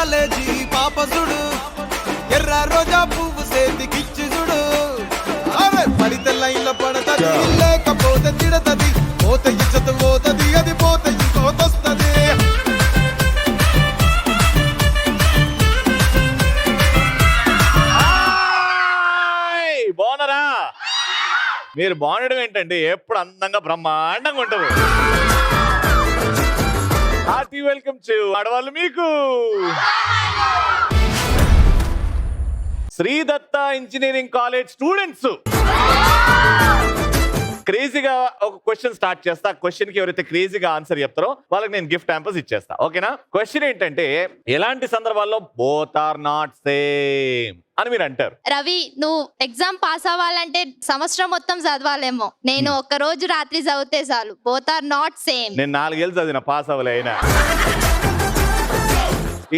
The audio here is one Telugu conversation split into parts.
కాలేజీ పాప చూడు ఎర్ర రోజా పువ్వు సేతికిచ్చి చూడు అరే పడితే లైన్లో పడతది లేకపోతే తిడతది పోతే ఇచ్చత పోతది అది పోతే ఇంకోతొస్తది బాగున్నారా? మీరు బాగుండడం ఏంటండి, ఎప్పుడు అందంగా బ్రహ్మాండంగా ఉంటారు. హార్టీ వెల్కమ్ టు ఆడవాళ్ళు మీకు శ్రీదత్త ఇంజనీరింగ్ కాలేజ్ స్టూడెంట్స్. క్రేజీగా ఒక క్వశ్చన్ స్టార్ట్ చేస్తా. క్వశ్చన్ కి ఎవరైతే క్రేజీగా ఆన్సర్ చెప్తారో వాళ్ళకి నేను గిఫ్ట్ హ్యాంపర్స్ ఇచ్చేస్తా. ఓకేనా? క్వశ్చన్ ఏంటంటే, ఎలాంటి సందర్భాల్లో బోత్ ఆర్ నాట్ సేమ్ అని మీరు అంటారు? రవి, నువ్వు ఎగ్జామ్ పాస్ అవ్వాలంటే సంవత్సరం మొత్తం చదవాలేమో, నేను ఒక్క రోజు రాత్రి చదివితే చాలు. Both are not same. నేను 4 ఏళ్ళు చదివిన, పాస్ అవ్వలే అయినా.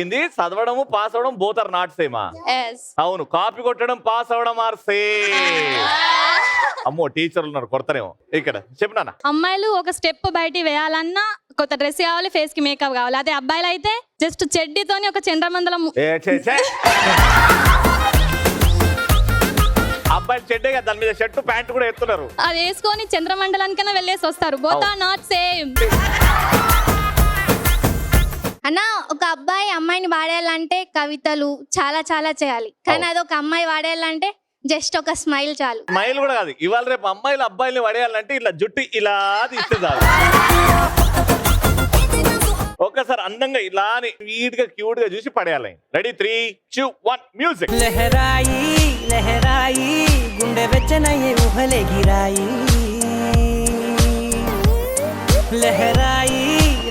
ఇది చదవడము పాస్ అవడం బోత్ ఆర్ నాట్ సేమా? అవును. కాపీ కొట్టడం పాస్ అవడం ఆర్ సేమ్. అమ్మో, టీచర్లు ఉన్నారు, కొడతారేమో. ఇక్కడ చెప్పినా, అమ్మాయిలు ఒక స్టెప్ బయట వేయాలన్నా కొత్త డ్రెస్ కావాలి, ఫేస్ కి మేకప్ కావాలి. అదే అబ్బాయిలు అయితే జస్ట్ చెడ్డీతోని ఒక చంద్రమండలం. అబ్బాయిలు చెడ్డే కదా, దాని మీద షర్టు ప్యాంట్ కూడా ఎత్తున్నారు. అది వేసుకొని చంద్రమండలానికైనా వెళ్ళేసి వస్తారు. Both are not same. అన్న, ఒక అబ్బాయి అమ్మాయిని వాడేయాలంటే కవితలు చాలా చాలా చేయాలి, కానీ అదొక అమ్మాయి వాడేయాలంటే జస్ట్ ఒక స్మైల్ చాలు. స్మైల్ కూడా కాదు, ఇవాళ రేపు అమ్మాయిలు అబ్బాయిలు పడేయాలంటే ఇట్లా జుట్టు ఇలా తీస్తే చాలు. ఒక్కసారి అందంగా ఇలా నీట్ గా క్యూట్ గా చూసి పడేయాలి. Ready, 3, 2, 1 music. లహరాయి లహరాయి గుండె వెచ్చనయ్యే ఊహలే గిరాయి. లహరాయి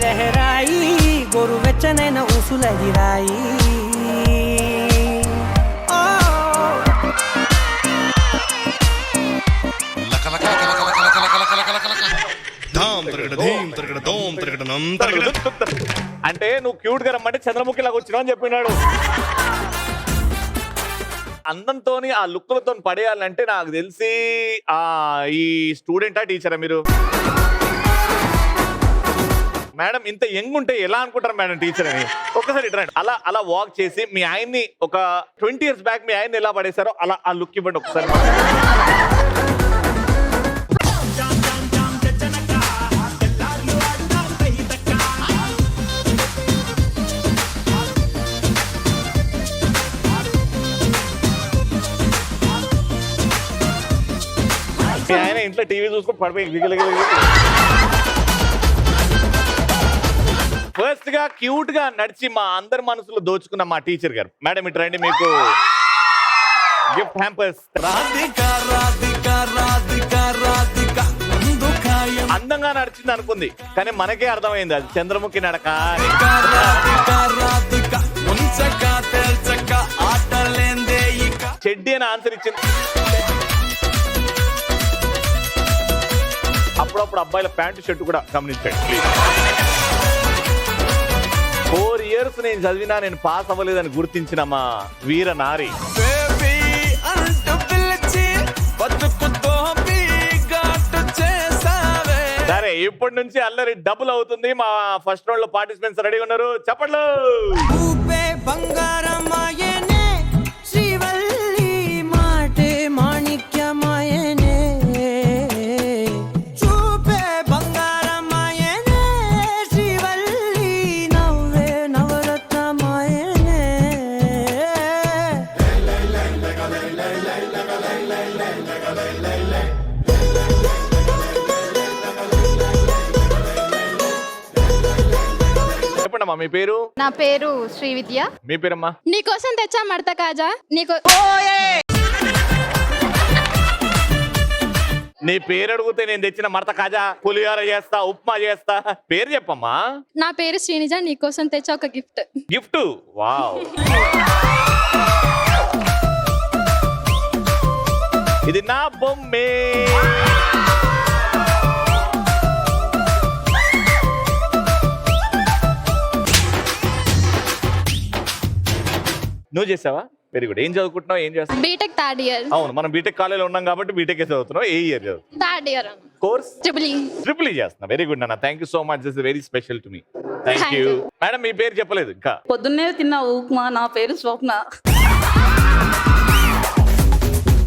లహరాయి గోరు వెచ్చనైన ఊసుల గిరాయి. అంటే నువ్వు క్యూట్ గా రమ్మంటే చంద్రముఖి లాగా వచ్చినావు అని చెప్పినాడు. అందంతో ఆ లుక్లతో పడేయాలంటే నాకు తెలిసి ఈ స్టూడెంటా టీచరా మీరు? మేడం, ఇంత యంగ్ ఉంటే ఎలా అనుకుంటారు మేడం టీచర్ అని? ఒక్కసారి ఇట్లా అలా అలా వాక్ చేసి మీ ఆయన్ని ఒక 20 years బ్యాక్ మీ ఆయన్ని ఎలా పడేశారో అలా ఆ లుక్ ఇవ్వండి ఒకసారి. మీ ఆయన ఇంట్లో టీవీ చూసుకొని పడిపోయి ఫస్ట్ గా క్యూట్ గా నడిచి మా అందరి మనసులో దోచుకున్న మా టీచర్ గారు. మేడం ఇటు రండి, మీకు గిఫ్ట్ హ్యాంపర్స్. అందంగా నడిచింది అనుకుంది, కానీ మనకే అర్థమైంది అది చంద్రముఖి నడక. చెడ్డి అని ఆన్సర్ ఇచ్చింది. అప్పుడప్పుడు అబ్బాయిల ప్యాంటు షర్టు కూడా గమనించండి ప్లీజ్. 4 years నేను చదివినా నేను పాస్ అవ్వలేదని గుర్తించిన మా వీర నారి. సరే, ఇప్పటి నుంచి అల్లరి డబుల్ అవుతుంది. మా ఫస్ట్ రౌండ్ లో పార్టిసిపెంట్స్ రెడీగా ఉన్నారు, చెప్పండి. చెప్పండమ్మా, మీ పేరు? నా పేరు శ్రీవిద్య. మీ పేరమ్మా? నీకోసం తెచ్చా మడత కాజా. నీ పేరు అడిగితే నేను తెచ్చిన మడత కాజా, పులిహోర చేస్తా, ఉప్మా చేస్తా. పేరు చెప్పమ్మా. నా పేరు శ్రీనిజ, నీకోసం తెచ్చా ఒక గిఫ్ట్. గిఫ్ట్? వావ్. ఇది నా బొమ్మే. నువ్వు చేసావా? Very good. ఏం చదువుకుంటున్నావు, ఏం చేస్తావు? BTech 3rd year. అవును, మనం బీటెక్ కాలేజీలో ఉన్నాం కాబట్టి బీటెక్ చదువుతున్నావు. ఏ ఇయర్ చదువు? 3rd year course? Triple E చేస్తున్నా. వెరీ గుడ్ నాన్న, thank you so much. This is very special to me. Thank Thank you you. Madam మీ పేరు చెప్పలేదు ఇంకా. పొద్దున్నే తిన్న ఉప్మా. నా పేరు స్వప్న.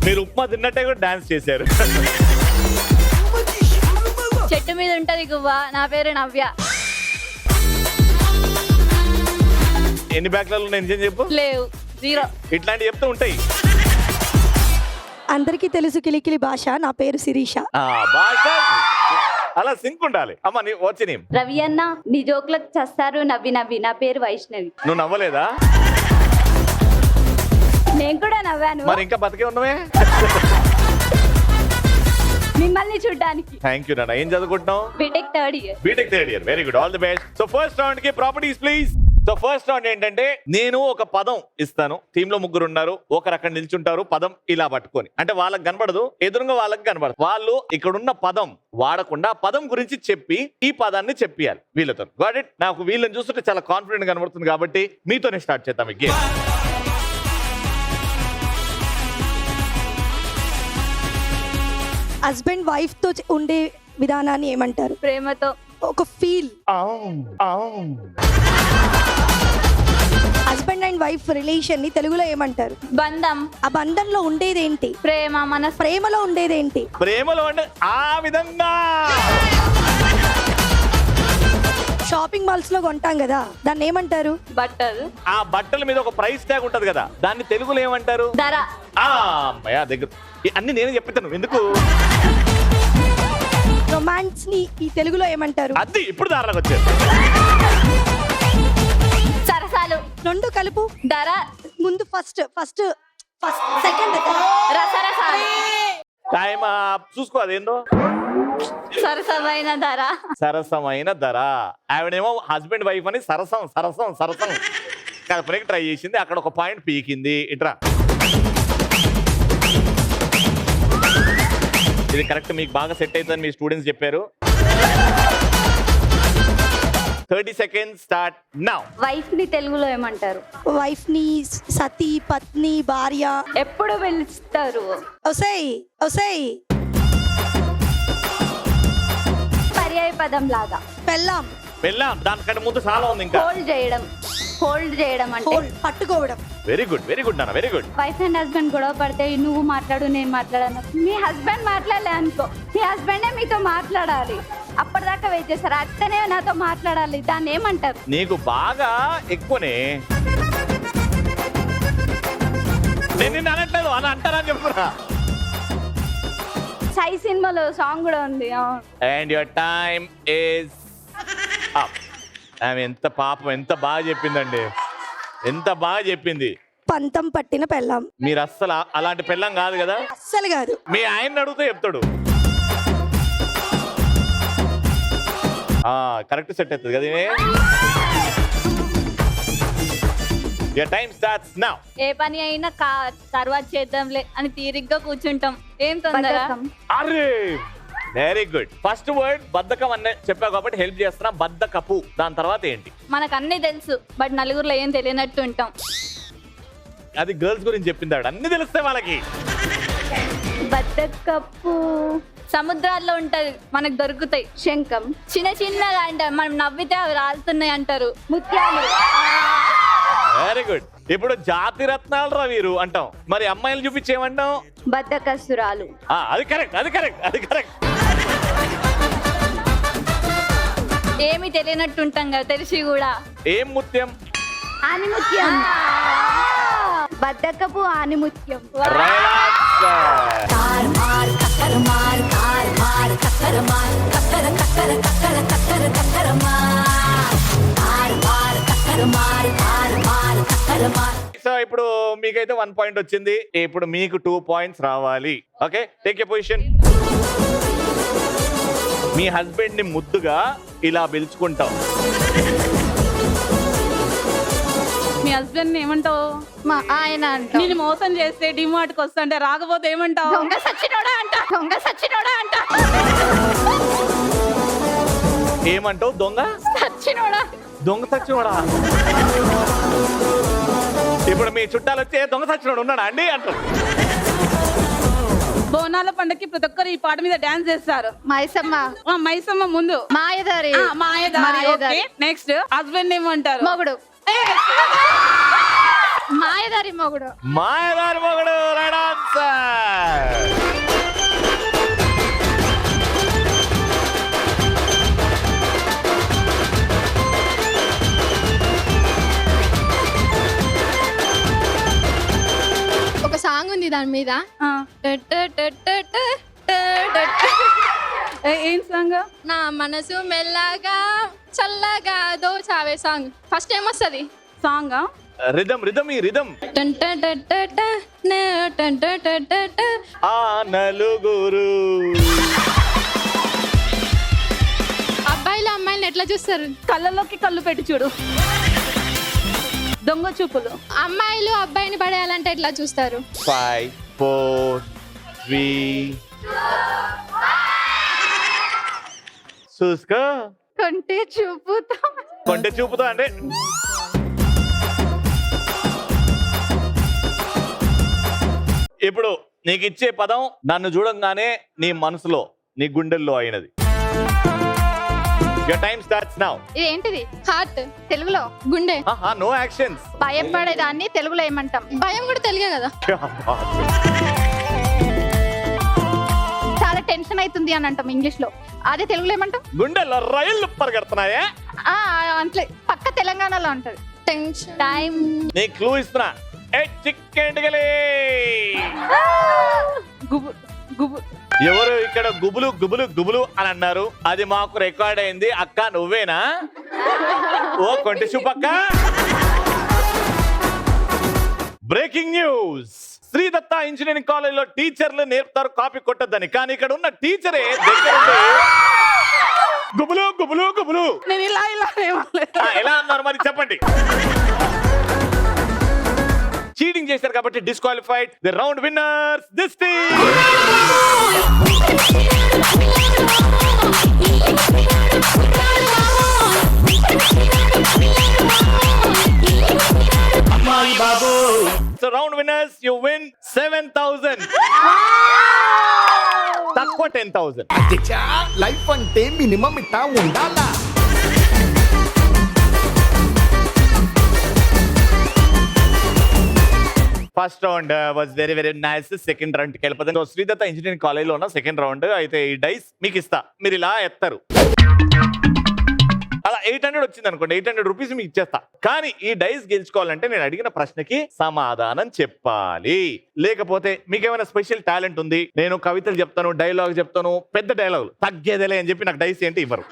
మీరు ఉప్మా తిన్నట్టే కూడా డాన్స్ చేశారు. చెట్టు మీద ఉంటది గువ్వ, నా పేరు నవ్య. ఎన్ని బ్యాక్లలో నేను చెప్పు. లేవు, 0. ఇట్లాంటివి చెప్తూ ఉంటాయి. అందరికీ తెలుసు కిలికిలి భాష. నా పేరు శిరీష. భాష అలా సింక్ ఉండాలి. అమ్మ నీ వచ్చి నీ రవి అన్న నీ జోకులకు చస్తారు నవ్వి నవ్వి. నా పేరు వైష్ణవి. నువ్వు నవ్వలేదా? నేను కూడా నవ్వాను మరి ఇంకా బతికే ఉన్నవే. మిమ్మల్ని చూడ్డానికి. థ్యాంక్ యూ నాన్న. ఏం చదువుకుంటున్నావు? BTech 3rd year. BTech 3rd year. Very good, all the best. So first round కి properties please. So first round ఏంటంటే నేను ఒక పదం ఇస్తాను. టీమ్ లో 3 ఉన్నారు. ఒకరు అక్కడ నిల్చుంటారు పదం ఇలా పట్టుకొని. అంటే వాళ్ళకి కనబడదు, ఎదురుగా వాళ్ళకి కనబడదు. వాళ్ళు ఇక్కడున్న పదం వాడకుండా పదం గురించి చెప్పి ఈ పదాన్ని చెప్పియాలి వీళ్ళతో. Got it? నాకు వీళ్ళని చూస్తుంటే చాలా కాన్ఫిడెంట్ కనబడుతుంది కాబట్టి మీతోనే స్టార్ట్ చేద్దాం ఈ గేమ్. హస్బెండ్ వైఫ్ తో ఉండే విధానాన్ని ఏమంటారు? ప్రేమతో. ఒక feel. Husband and wife relation ని తెలుగులో ఏమంటారు? బంధం. ఆ బంధంలో ఉండేదేంటి? ప్రేమ. మన ప్రేమలో ఉండేదేంటి? ప్రేమలో అంటే ఆ విధంగా. షాపింగ్ మాల్స్ లో కొంటాం కదా, దాన్ని ఏమంటారు? బట్టలు. ఆ బట్టల మీద ఒక ప్రైస్ ట్యాగ్ ఉంటది కదా, దాన్ని తెలుగులో ఏమంటారు? ధర. అమ్మయ్య దగ్గర అన్ని నేనే చెప్తాను ఎందుకు. రొమాన్స్ ని ఈ తెలుగులో ఏమంటారు? అది ఇప్పుడు దారిలోకి వచ్చారు. సరసాలు. 2 కలుపు. ధర. ముందు ఫస్ట్ సెకండ్. రసరసాలు. టైం చూసుకో అదేందో. సరసమైన ధర. సరసమైన ధర. ఆవిడేమో హస్బెండ్ వైఫ్ అని సరసం సరసం సరసం కలపడానికి ట్రై చేసింది. అక్కడ ఒక పాయింట్ పీకింది. ఇట్రా ఇది కరెక్ట్. మీకు బాగా సెట్ అవుతుందని మీ స్టూడెంట్స్ చెప్పారు. 30 seconds స్టార్ట్ నౌ. వైఫ్ ని తెలుగులో ఏమంటారు? వైఫ్ ని సతీ, పత్ని, భార్య. ఎప్పుడు పిలుస్తారు? ఒసేయ్ పర్యాయ పదం లాగా. పెళ్ళాం. వెళ్ళాం. దానికంటే ముందు చాలా ఉంది ఇంకా. హోల్డ్ చేయడం అంటే పట్టుకోవడం. వెరీ గుడ్ నాన్న, very good. Wife and husband గొడవ పడితే నువ్వు మాట్లాడు నేను మాట్లాడాను. మీ హస్బెండ్ మాట్లాడలే అనుకో, మీ హస్బెండే మీతో మాట్లాడాలి. అప్పటిదాకా వెయిట్ చేస్తారు. అట్టనే నాతో మాట్లాడాలి. దాన్ని ఏమంటారు? నీకు బాగా ఎక్కువనే. నేను నిన్ను అనట్లేదు, అని అంటారని చెప్తున్నా. సై సినిమాలో సాంగ్ కూడా ఉంది. And your time is up. ఆమె ఎంత పాపం, ఎంత బాగా చెప్పిందండి, ఎంత బాగా చెప్పింది. పంతం పట్టిన పెళ్ళాం. మీరు అస్సలు అలాంటి పెళ్ళం కాదు కదా. అస్సలు కాదు. మీ ఆయన అడిగితే చెప్తాడు. కరెక్ట్ సెట్ అవుతుంది కదా. Your time starts now. ఏ పని అయినా తర్వాత చేద్దాంలే అని తీరిగ్గా కూర్చుంటాం. ఏం తొందర? అరే వెరీ గుడ్. ఫస్ట్ వర్డ్ బద్ధకం అనే చెప్పావు కాబట్టి హెల్ప్ చేస్తున్నా. బద్ధకపు. దాని తర్వాత ఏంటి? మనకు అన్నీ తెలుసు బట్ నలుగురిలో ఏం తెలియనట్టు ఉంటాం. అది గర్ల్స్ గురించి చెప్పింది ఆవిడ. అన్ని తెలుస్తాయి వాళ్ళకి. బద్దకప్పు. సముద్రాల్లో ఉంటది, మనకు దొరుకుతాయి. శంఖం. చిన్న చిన్నగా అంటారు, మనం నవ్వితే అవి రాలుతున్నాయి అంటారు. ముత్యాలు. Very good. ఇప్పుడు జాతి రత్నాలు రా వీరు అంటాం. మరి అమ్మాయిలు చూపించేమంటాం? బద్దకస్తురాలు. అది కరెక్ట్, అది కరెక్ట్, అది కరెక్ట్. ఏమి తెలియనట్టు ఉంటాం కదా, తెలిసి కూడా. ఏం ముత్యం? ఆనిముత్యం. బద్దకపు ఆనిముత్యం. Right answer. సో ఇప్పుడు మీకైతే 1 పాయింట్ వచ్చింది. ఇప్పుడు మీకు 2 పాయింట్స్ రావాలి. Okay, take a position. Me husband ని ముద్దుగా ఇలా పిలుచుకుంటాం. మీ హస్బెండ్ ని ఏమంటావు? మా ఆయన అంటాం. నేను మోసం చేస్తే డిమార్ట్ కి వస్తుంటే రాకపోతే ఏమంటావు? దొంగ సచ్చినోడా అంట. దొంగ సచ్చినోడా అంట. ఏమంటావు? దొంగ సచ్చినోడా. దొంగ సచ్చినోడా. ఇప్పుడు మీ చుట్టాలు వచ్చే దొంగ సచ్చినోడు ఉన్నాడా అండి అంటారు. బోనాలు బోనాల పండగకి ప్రతి ఒక్కరు ఈ పాట మీద డాన్స్ చేస్తారు. మైసమ్మ, మైసమ్మ ముందు మాయదారి, మాయదారి. నెక్స్ట్ హస్బెండ్ ఏమంటారు? మొగుడు. మాయదారి మొగుడు. మాయదారి మొగుడు రైట్ ఆన్సర్. ఒక సాంగ్ ఉంది దాని మీద. ఏం సాంగ్? నా మనసు మెల్లగా చల్లగా దోచావే సాంగ్. ఫస్ట్ ఏం వస్తుంది? సాంగ్ రిధమ్ రిధమ్ ఈ రిధమ్. ఆ నలుగురు అబ్బాయిలు అమ్మాయిని ఎట్లా చూస్తారు? కళ్ళలోకి కళ్ళు పెట్టి చూడు. దొంగ చూపులు. అమ్మాయిలు అబ్బాయిని పడేయాలంటే ఎట్లా చూస్తారు? 5 4 3 చూసుకో. కొంటే చూపుతా. కొంటే చూపుతా అంటే ఇప్పుడు నీకు ఇచ్చే పదం నన్ను చూడంగానే నీ మనసులో నీ గుండెల్లో అయినది. Your time starts now. ఇదేంటిది? హార్ట్ తెలుగులో గుండె. No actions. భయపడేదాన్ని తెలుగులో ఏమంటాం? భయం కూడా తెలుగే కదా. చాలా టెన్షన్ అవుతుంది అని అంటాం ఇంగ్లీష్ లో. అదే తెలుగులో ఏమంటాం? గుండెల్లో రైళ్లు పరిగెడుతున్నాయే. అంటే పక్క తెలంగాణలో ఉంటది. టెన్షన్. టైం. నీ క్లూ ఇస్తున్నా. చిక్కెంటుగలే. గుబు గుబు. ఎవరు ఇక్కడ గుబులు గుబులు గుబులు అని అన్నారు? అది మాకు రికార్డ్ అయింది. అక్క నువ్వేనా? ఓ కొంటి చూపక్క. Breaking news. Sridatta engineering college లో టీచర్లు నేర్పుతారు కాపీ కొట్టద్దని, కానీ ఇక్కడ ఉన్న టీచరే దగ్గరుండి గుబులు గుబులు గుబులు. నేను ఇలా ఎలా అన్నారు మరి చెప్పండి. చీటింగ్ చేశారు కాబట్టి disqualified. The round winners this team. So round winners you win 7,000. తక్కువ 10,000. లైఫ్ అంటే మినిమం ఇట్టా ఉండాలా? First round was very very nice. Second round కి వెళ్ళిపోతుంది. శ్రీదత్త ఇంజనీరింగ్ కాలేజ్ లో ఉన్న సెకండ్ రౌండ్ అయితే ఈ డైస్ మీకు ఇస్తా. మీరు ఇలా ఎత్తారు. అలా 800 వచ్చింది అనుకోండి, 800 రూపీస్ మీకు ఇచ్చేస్తా. కానీ ఈ డైస్ గెలుచుకోవాలంటే నేను అడిగిన ప్రశ్నకి సమాధానం చెప్పాలి. లేకపోతే మీకేమైనా స్పెషల్ టాలెంట్ ఉంది, నేను కవితలు చెప్తాను, డైలాగ్ చెప్తాను, పెద్ద డైలాగులు తగ్గేదేలే అని చెప్పి నాకు డైస్ ఏంటి ఇవ్వరు.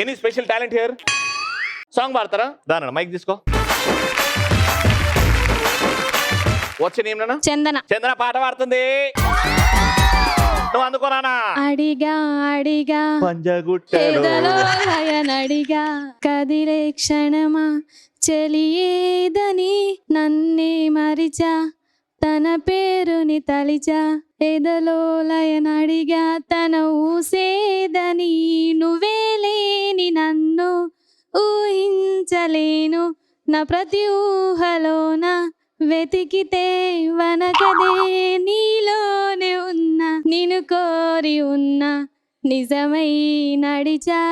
Any special talent here? Song పాడతారా? దాని మైక్ తీసుకో. వచ్చే నేమ్ చందన. చందన పాట పాడుతుంది. నువ్వు అందుకోనా? అడిగా అడిగా పంజగుట్టలో అడిగా కదిలే క్షణమా చెలియేదని నన్నే మరిచా తన పేరుని తలిచా ఎదలో లయనడిగా తన ఊసేదని నువ్వే లేని నన్ను ఊహించలేను నా ప్రతి ఊహలోన వెతికితే వనకదే నీలోనే ఉన్నా నిన్ను కోరి ఉన్నా నిజమై నడిచా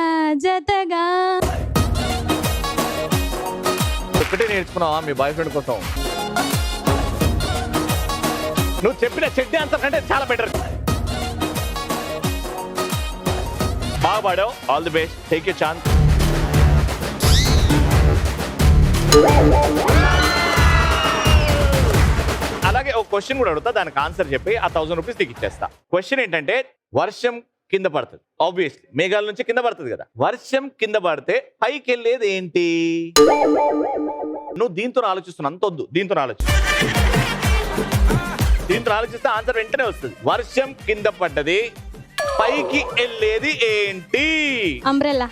జతగా. ఒకటే నేర్చుకున్నావా మీ బాయ్ ఫ్రెండ్ కోసం? నువ్వు చెప్పిన చెడ్డి ఆన్సర్ కంటే చాలా బెటర్. బాగా పాడావు. All the best. Take you chance. అలాగే ఒక క్వశ్చన్ కూడా అడుగుతా, దానికి ఆన్సర్ చెప్పి ఆ 1000 రూపీస్ నీకు ఇచ్చేస్తా. క్వశ్చన్ ఏంటంటే, వర్షం కింద పడుతుంది, ఆబ్వియస్లీ మేఘాల నుంచి కింద పడుతుంది కదా. వర్షం కింద పడితే పైకి వెళ్ళేది ఏంటి? నువ్వు దీంతో ఆలోచిస్తున్నా, అంత వద్దు, దీంతో ఆలోచిస్తే ఆన్సర్ వెంటనే వస్తుంది. వర్షం కింద పడ్డది, పైకి వెళ్ళేది ఏంటి? అంబ్రెల్లా.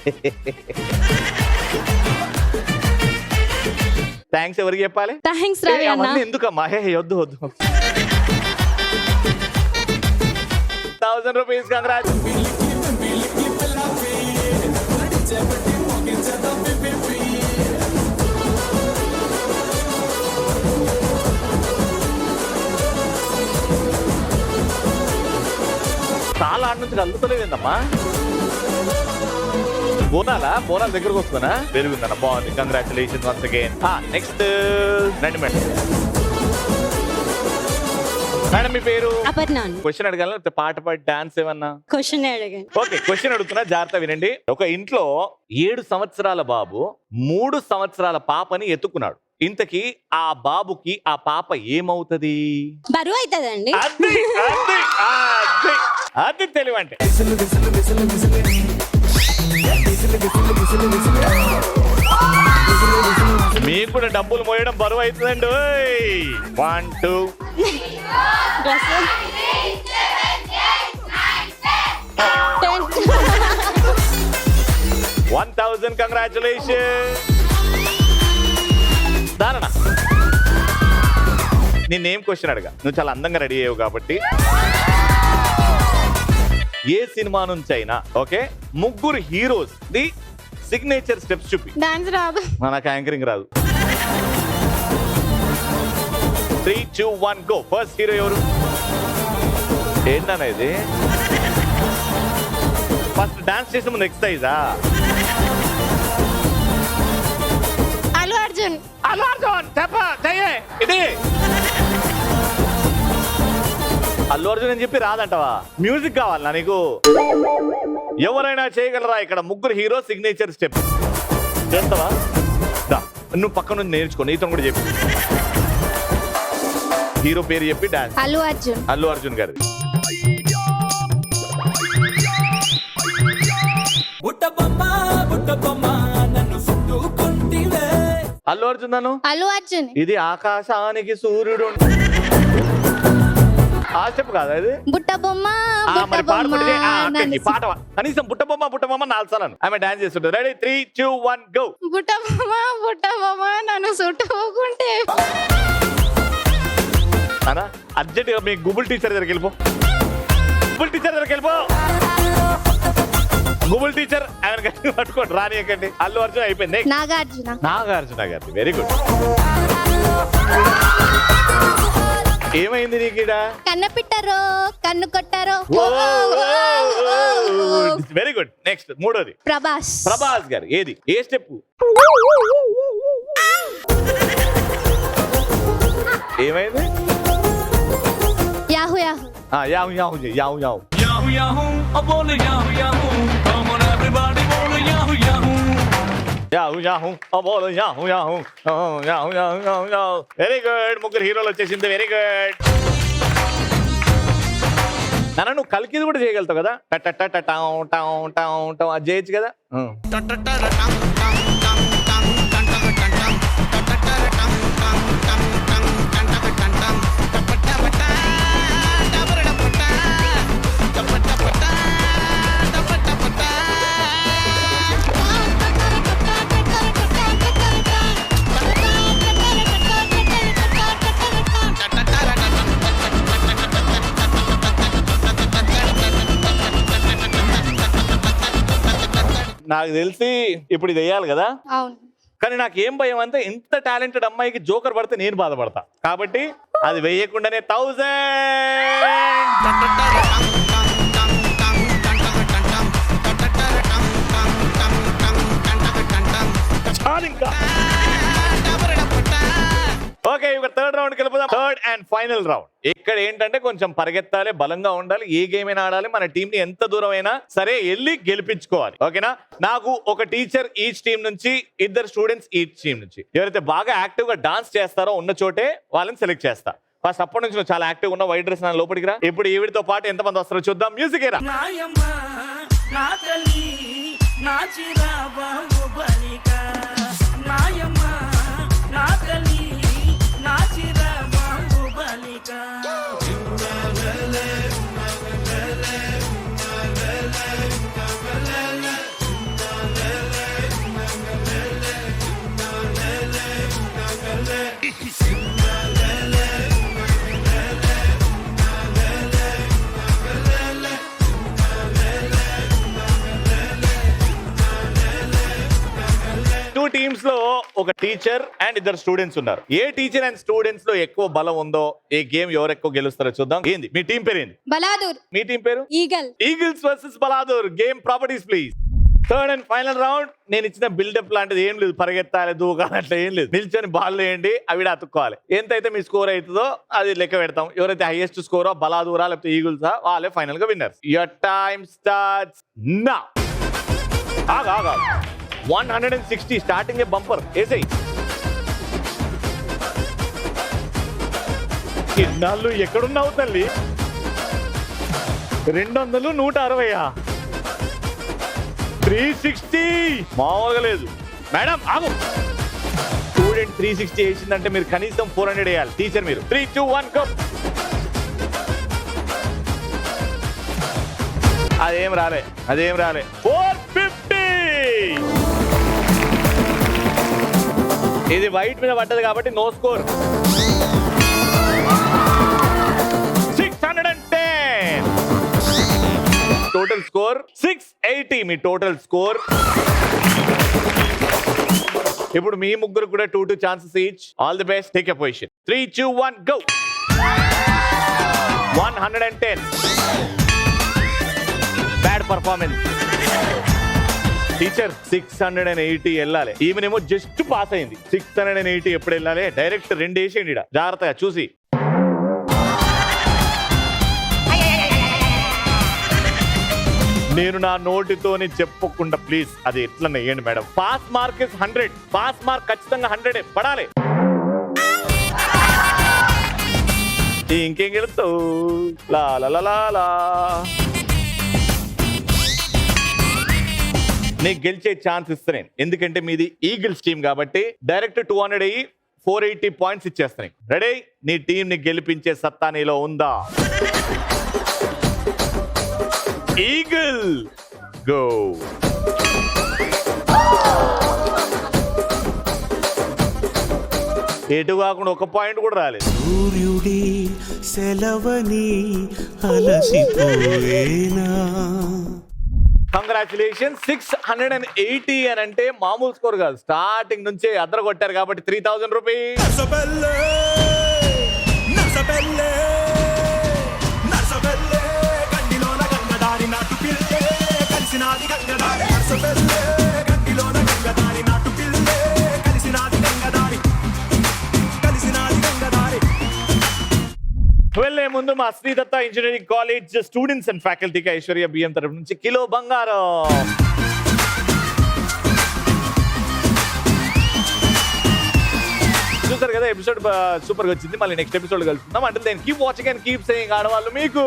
థ్యాంక్స్ ఎవరికి చెప్పాలి? థ్యాంక్స్ రవి అన్న. ఎందుకమ్మా? వద్దు వద్దు. 1000 రూపీస్. కంగ్రాట్స్. ఆడ నుంచి కలుగుతలేదమ్మా. బోనాల దగ్గరకు వస్తున్నా. పెరుగుందన్న, బాగుంది. Congratulation once again. నెక్స్ట్ రండి మేడం. మేడం మీ పేరు? అపర్ణ. క్వశ్చన్ అడగాల, పాట పాడి డాన్స్ ఏమన్నా? క్వశ్చన్ అడగండి. ఓకే, క్వశ్చన్ అడుగుతున్నా, జాగ్రత్త వినండి. ఒక ఇంట్లో 7 సంవత్సరాల బాబు 3 సంవత్సరాల పాపని ఎత్తుకున్నాడు. ఇంతకీ ఆ బాబుకి ఆ పాప ఏమవుతది? బరువు అవుతుందండి. అది తెలివంటే. మీకు కూడా డబ్బులు మోయడం బరువు అవుతుందండి. 1 2 1000. కంగ్రాచులేషన్. దానన్నా, నేనేం క్వశ్చన్ అడగా, నువ్వు చాలా అందంగా రెడీ అయ్యావు కాబట్టి. ఏ సినిమా నుంచి అయినా okay, 3 heroes the signature steps చూపి. డాన్స్ రాదు. నాకు యాంకరింగ్ రాదు. 3 2 1 గో. ఫస్ట్ హీరో ఎవరు? ఏంటన్నా ఇది? ఫస్ట్ డాన్స్ చేసే ముందు ఎక్సర్సైజా? అల్లు అర్జున్. అల్లు అర్జున్ చెప్ప చెయ్యే. ఇది అల్లు అర్జున్ అని చెప్పి రాదంటవా? మ్యూజిక్ కావాలనా నీకు? ఎవరైనా చేయగలరా ఇక్కడ? 3 హీరో సిగ్నేచర్ స్టెప్ చేస్తావా? నువ్వు పక్క నుంచి నేర్చుకో, నీతో కూడా చెప్పి. హీరో పేరు చెప్పి డాన్స్. అల్లు అర్జున్. అల్లు అర్జున్ గారు. అల్లు అర్జున్ నన్ను. అల్లు అర్జున్. ఇది ఆకాశానికి సూర్యుడు. ఆ స్టెప్ కాదా ఇది? బుట్ట బొమ్మ మరి పాడుకుంటే పాట కనీసం బుట్ట బొమ్మ 4 సార్లు ఆమె డాన్స్ చేస్తుంటారు. Ready 3 2 1 go. బుట్ట బొమ్మ నన్ను చుట్టుకుంటే. అనా అర్జెంట్ గా మీ గూగుల్ టీచర్ దగ్గరికి వెళ్ళిపో. గూగుల్ టీచర్ దగ్గరికి వెళ్ళిపో. గూగుల్ టీచర్ ఆయన పట్టుకోండి, రానియకండి. అల్లు అర్జున్ అయిపోయింది. నాగార్జున గారు. Very good. ఏమైంది నీకు? కన్ను పిట్టరో కన్ను కొట్టారో. Very good. నెక్స్ట్ మూడోది ప్రభాస్ గారు. ఏది? ఏ స్టెప్? ఏమైంది? Yahoo Yahoo. Yahoo Yahoo Yahoo Yahoo. Very good. 3 హీరోలు వచ్చేసింది. Very good. నాన్న నువ్వు కలికిది కూడా చేయగలుగుతావు కదా? అది చేయొచ్చు కదా? నాకు తెలిసి ఇప్పుడు ఇది వేయాలి కదా? అవును. కానీ నాకు ఏం భయం అంటే, ఇంత టాలెంటెడ్ అమ్మాయికి జోకర్ పడితే నేను బాధపడతా. కాబట్టి అది వేయకుండానే 1000. ఇంకా ఓకే, ఇక 3rd రౌండ్కి వెళ్ళిపోదాం. 3rd and final round. ఇక్కడ ఏంటంటే కొంచెం పరిగెత్తాలి, బలంగా ఉండాలి. ఏ గేమ్ అయినా ఆడాలి. మన టీం ని ఎంత దూరం అయినా సరే వెళ్ళి గెలిపించుకోవాలి. ఓకేనా? నాకు ఒక టీచర్ ఈచ్ టీం నుంచి, 2 స్టూడెంట్స్ ఈచ్ టీం నుంచి. ఎవరైతే బాగా యాక్టివ్ గా డాన్స్ చేస్తారో ఉన్న చోటే వాళ్ళని సెలెక్ట్ చేస్తా. ఫస్ట్ అప్పటి నుంచి నువ్వు చాలా యాక్టివ్ ఉన్న వైట్ డ్రెస్ నా లోపలికి రా. ఇప్పుడు ఈవిడితో పాటు ఎంతమంది వస్తారో చూద్దాం. మ్యూజిక్ ఏరా. టీమ్స్ లో ఒక టీచర్ అండ్ ఇద్దరు స్టూడెంట్స్ ఉన్నారు. ఏ టీచర్ అండ్ స్టూడెంట్స్ లో ఎక్కువ బలం ఉందో ఏ గేమ్ ఎవరు ఎక్కువ గెలుస్తారో చూద్దాం. ఏంది మీ టీం పేరు? ఏంది బలాదూర్. మీ టీం పేరు? Eagle. Eagles versus Baladur. Game properties please. Third and final round. నేను ఇచ్చిన బిల్డప్ లాంటిది ఏం లేదు, పరిగెత్తాలి దూకాలి అట్లా ఏం లేదు. నిల్చొని బాల్ వేయండి, అవి అతుక్కోవాలి. ఎంతైతే మీ స్కోర్ అవుతుందో అది లెక్క పెడతాం. ఎవరైతే హైయెస్ట్ స్కోరో బలాదూరా లేకపోతే ఈగుల్సా వాళ్ళే ఫైనల్ గా winners. Your time starts now. 160 starting ఏ బంపర్ వేసేయి. ఇన్నాళ్ళు ఎక్కడున్నావు తల్లి? 200, 160, 360 మామూలుగా లేదు. మేడం ఆగు. స్టూడెంట్ 360 వేసిందంటే మీరు కనీసం 400 వేయాలి. టీచర్ మీరు 3, 2, 1 గో. అదేం రాలే 450. ఇది వైట్ మీద పడ్డది కాబట్టి నో స్కోర్. 610. Total score 680. మీ టోటల్ స్కోర్. ఇప్పుడు మీ ముగ్గురు కూడా 2 chances each. All the best. Take a position. 3, 2, 1 go. 110. Bad performance. Teacher 680 వెళ్ళాలి. ఈమెనేమో జస్ట్ పాస్ అయింది. 680 ఎప్పుడు వెళ్ళాలి? డైరెక్ట్ 2 వేసేయండి. జాగ్రత్తగా చూసి. నేను నా నోటితోని చెప్పకుండా ప్లీజ్ అది ఎట్లా వేయండి madam. Pass mark is 100. Pass mark ఖచ్చితంగా 100 పడాలి. ఇంకేం గెలుస్తావు? లా లా లా లా. నీకు గెలిచే ఛాన్స్ ఇస్తాను ఎందుకంటే మీది ఈగిల్స్ టీమ్ కాబట్టి. డైరెక్ట్ 200 అయ్యి 480 పాయింట్స్ ఇచ్చేస్తాను. రెడీ? నీ టీం ని గెలిపించే సత్తా నీలో ఉందా? Eagle go. ఎటు కాకుండా 1 పాయింట్ కూడా రాలేదు. సూర్యుడి సెలవని అలసిపోయేనా. కంగ్రాచులేషన్. 680 అని అంటే మామూలు స్కోర్ కాదు. స్టార్టింగ్ నుంచే అద్దరు కొట్టారు కాబట్టి 3000 రూపీస్. వెళ్ళే ముందు మా Sridatta engineering college students and ఫ్యాకల్టీకి ఐశ్వర్య బియ్యం తరఫు నుంచి కిలో బంగారం. చూసారు కదా, ఎపిసోడ్ సూపర్ గా వచ్చింది. మళ్ళీ నెక్స్ట్ ఎపిసోడ్ కలుసుకుందాం. అంటే keep watching and keep saying. ఆడవాళ్ళు మీకు